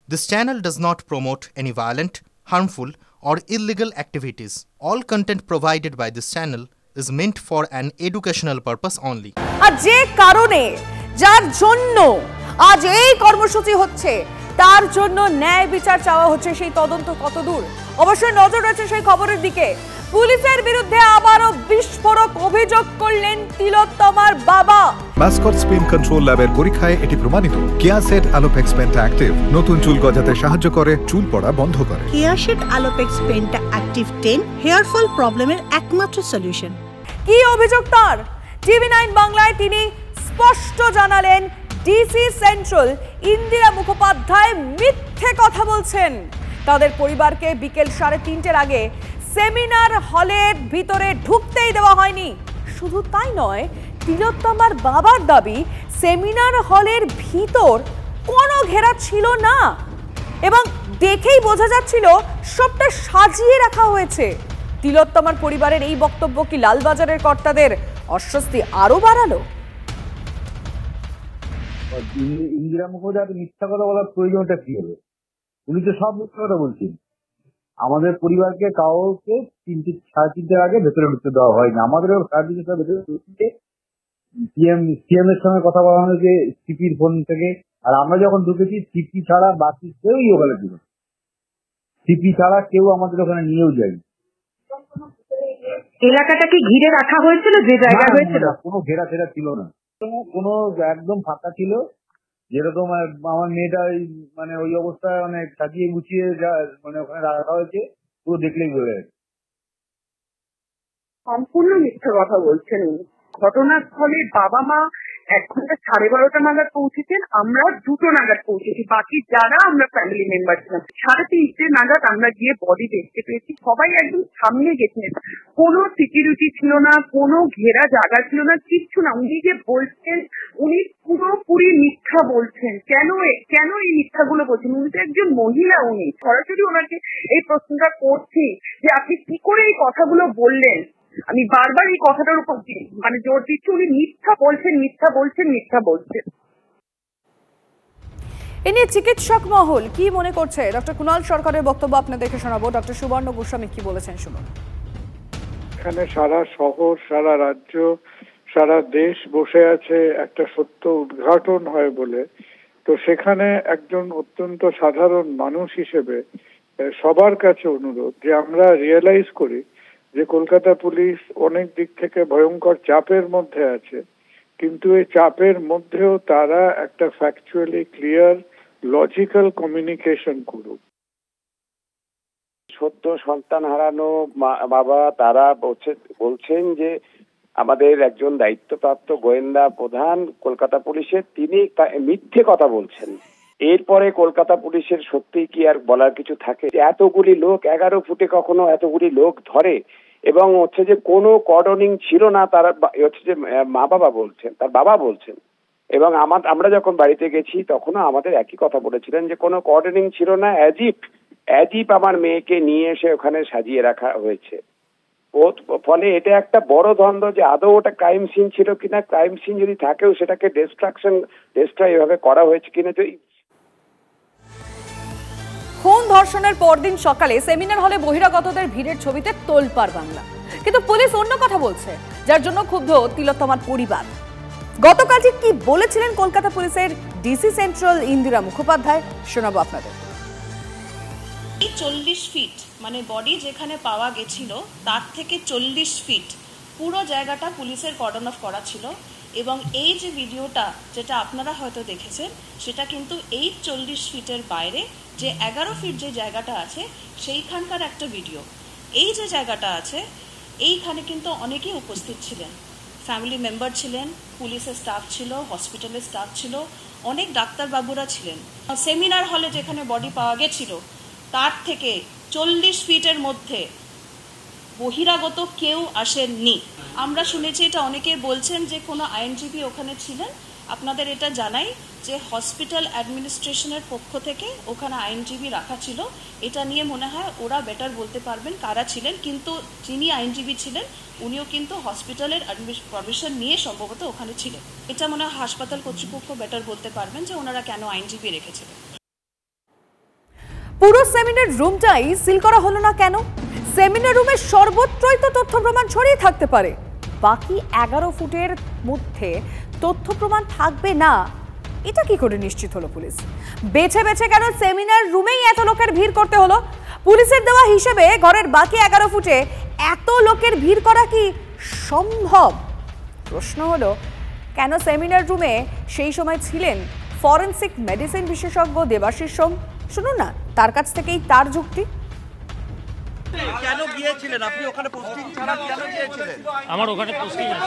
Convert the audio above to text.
This channel does not promote any violent, harmful, or illegal activities. All content provided by this channel is meant for an educational purpose only. আর যে কারণে যার জন্য আজ এই কর্মসূচি হচ্ছে তার জন্য ন্যায় বিচার চাওয়া হচ্ছে, সেই তদন্ত কতদূর অবশ্যই নজর রয়েছে সেই খবরের দিকে। পুলিশের বিরুদ্ধে আবারও বিস্ফোরক অভিযোগ করলেন তিলোত্তমার বাবা। মাস্কট স্পিন কন্ট্রোল ল্যাবের পরীক্ষায় এটি প্রমাণিত। কেয়াসেট আলোপেক্স পেন্টা অ্যাক্টিভ নতুন চুল গজাতে সাহায্য করে, চুল পড়া বন্ধ করে। Keyaseth Alopex penta active 10 hair fall প্রবলেমের একমাত্র সলিউশন। কি অভিযোগ তার? টিভি9 বাংলায় তিনি স্পষ্ট জানালেন, ডিসি সেন্ট্রাল ইন্দিরা মুখোপাধ্যায় মিথ্যে কথা বলছেন। তাদের পরিবারকে বিকেল 3:30-এর আগে সেমিনার হলের ভিতরে ঢুকতেই দেওয়া হয়নি। শুধু তাই নয়, তিলোত্তমার বাবার দাবি সেমিনার হলের ভিতর কোনো ঘেরা ছিল না এবং দেখেই বোঝা যাচ্ছিল সবটা সাজিয়ে রাখা হয়েছে। তিলোত্তমার পরিবারের এই বক্তব্য কি লালবাজারের কর্তাদের অস্বস্তি আরো বাড়ালো? ইন্দিরা মুখোপাধ্যায় মিথ্যা কথা বলার প্রয়োজনটা কি হলো? উনি তো সব মিথ্যা কথা বলছেন। আমাদের পরিবারকে কাউকে 3:30 আগে ভেতরে ঢুকতে দেওয়া হয়নি। আমাদেরও 3:30 ভেতরে ঢুকতে সিএম এর সঙ্গে কথা বলা হয়েছে সিপির ফোন থেকে। আর আমরা যখন ঢুকেছি সিপি ছাড়া বাকি কেউই ওখানে ছিল। সিপি ছাড়া কেউ আমাদের ওখানে নিয়েও যায়নি। এলাকাটাকে ঘিরে রাখা হয়েছিল, যে জায়গা হয়েছিল কোনো ঘেরা ফেরা ছিল না, কোনো একদম ফাঁকা ছিল। যেরকম আমার মেয়েটা মানে ওই অবস্থায় অনেক সাজিয়ে গুছিয়ে মানে ওখানে রাখা হয়েছে, পুরো দেখলেই বোঝা যায়। সম্পূর্ণ মিথ্যে কথা বলছেন উনি। ঘটনাস্থলে বাবা মা 1:12 নাগাদ পৌঁছেছেন, আমরা 2 নাগাদ পৌঁছেছি। বাকি যারা আমরা ফ্যামিলি মেম্বার ছিলাম 3:30 নাগাদ আমরা গিয়ে বডি দেখতে পেয়েছি। সবাই একদম সামনে গেছেন, কোনো সিকিউরিটি ছিল না, কোনো ঘেরা জায়গা ছিল না, কিচ্ছু না। উনি যে বলছেন, উনি পুরোপুরি মিথ্যা বলছেন। কেন এই মিথ্যাগুলো বলছেন? উনি তো একজন মহিলা। উনি সরাসরি ওনাকে এই প্রশ্নটা করছি যে আপনি কি করে এই কথাগুলো বললেন। আমি বারবার এই কথাটার উপর মানে জোর দিচ্ছি, উনি মিথ্যা বলছেন। এ নিয়ে চিকিৎসক মহল কি মনে করছে? ডক্টর কুণাল সরকারের বক্তব্য আপনাদেরকে শোনাবো। ডক্টর সুবর্ণ গোস্বামী কি বলেছেন শুনুন। এখানে সারা শহর, সারা রাজ্য, সারা দেশ বসে আছে একটা সত্য উদ্ঘাটন হয় বলে। তো সেখানে একজন অত্যন্ত সাধারণ মানুষ হিসেবে সবার কাছে অনুরোধ যে আমরা রিয়েলাইজ করি যে কলকাতা পুলিশ অনেক দিক থেকে ভয়ঙ্কর চাপের মধ্যে আছে, কিন্তু এই চাপের মধ্যেও তারা একটা ফ্যাকচুয়ালি ক্লিয়ার লজিক্যাল কমিউনিকেশন করুক। সদ্য সন্তান হারানো বাবা তারা বলছেন যে আমাদের একজন দায়িত্বপ্রাপ্ত গোয়েন্দা প্রধান কলকাতা পুলিশের, তিনি মিথ্যে কথা বলছেন। এরপরে কলকাতা পুলিশের সত্যি কি আর বলার কিছু থাকে? এতগুলি লোক 11 ফুটে কখনো এতগুলি লোক ধরে এবং হচ্ছে যে কোনো কর্ডনিং ছিল না, তারা হচ্ছে যে তার বাবা বলছেন। এবং আমরা যখন বাড়িতে গেছি তখনও আমাদের একই কথা বলেছিলেন যে কোনো কর্ডনিং ছিল না, অ্যাজিপ আমার মেয়েকে নিয়ে এসে ওখানে সাজিয়ে রাখা হয়েছে। ফলে এটা একটা বড় দ্বন্দ্ব যে আদৌ ওটা ক্রাইম সিন ছিল কিনা, ক্রাইম সিন যদি থাকেও সেটাকে ডিস্ট্রয় এভাবে করা হয়েছে কিনা। খুন ধর্ষণের পরদিন সকালে সেমিনার হলে বহিরাগতদের ভিড়ের ছবিতে তোলপাড় বাংলা, কিন্তু পুলিশ অন্য কথা বলছে, যার জন্য ক্ষুব্ধ তিলোত্তমার পরিবার। গতকাল ঠিক কি বলেছিলেন কলকাতা পুলিশের ডিসি সেন্ট্রাল ইন্দিরা মুখোপাধ্যায়, শোনাবো আপনাদের। 40 ফিট মানে বডি যেখানে পাওয়া গেছিল তার থেকে 40 ফিট পুরো জায়গাটা পুলিশের কর্ডন অফ করা ছিল। এবং এই যে ভিডিওটা যেটা আপনারা হয়তো দেখেছেন সেটা কিন্তু এই 40 ফিটের বাইরে যে 11 ফিট যে জায়গাটা আছে সেইখানকার একটা ভিডিও। এই যে জায়গাটা আছে এইখানে কিন্তু অনেকেই উপস্থিত ছিলেন, ফ্যামিলি মেম্বার ছিলেন, পুলিশের স্টাফ ছিল, হসপিটালের স্টাফ ছিল, অনেক ডাক্তারবাবুরা ছিলেন। সেমিনার হলে যেখানে বডি পাওয়া গেছিল তার থেকে 40 ফিটের মধ্যে বহিরাগত কেউ আসেননি। আমরা শুনেছি, এটা অনেকে বলছেন যে কোনো আইনজীবী ওখানে ছিলেন। আপনাদের এটা জানাই যে হসপিটাল অ্যাডমিনিস্ট্রেশনের পক্ষ থেকে ওখানে আইনজীবী রাখা ছিল। এটা নিয়ে মনে হয় ওরা বেটার বলতে পারবেন কারা ছিলেন, কিন্তু যিনি আইনজীবী ছিলেন উনিও কিন্তু হসপিটালের পারমিশন নিয়ে সম্ভবত ওখানে ছিলেন। এটা মনে হয় হাসপাতাল কর্তৃপক্ষ বেটার বলতে পারবেন যে ওনারা কেন আইনজীবী রেখেছিলেন। পুরো সেমিনার রুমটাই সিল করা হলো না কেন? সেমিনার রুমের সর্বত্রই তো তথ্য প্রমাণ ছড়িয়ে থাকতে পারে। বাকি 11 ফুটের মধ্যে তথ্য প্রমাণ থাকবে না, এটা কি করে নিশ্চিত হলো পুলিশ? বেছে বেছে কেন সেমিনার রুমেই এত লোকের ভিড় করতে হলো? পুলিশের দেওয়া হিসেবে ঘরের বাকি 11 ফুটে এত লোকের ভিড় করা কি সম্ভব? প্রশ্ন হলো, কেন সেমিনার রুমে সেই সময় ছিলেন ফরেনসিক মেডিসিন বিশেষজ্ঞ দেবাশিস সোম? শুনুন না তার কাছ থেকেই তার যুক্তি। কেন গিয়েছিলেন আপনি ওখানে? পোস্টিং ছাড়া কেন গিয়েছিলেন? আমার ওখানে পোস্টিং আছে।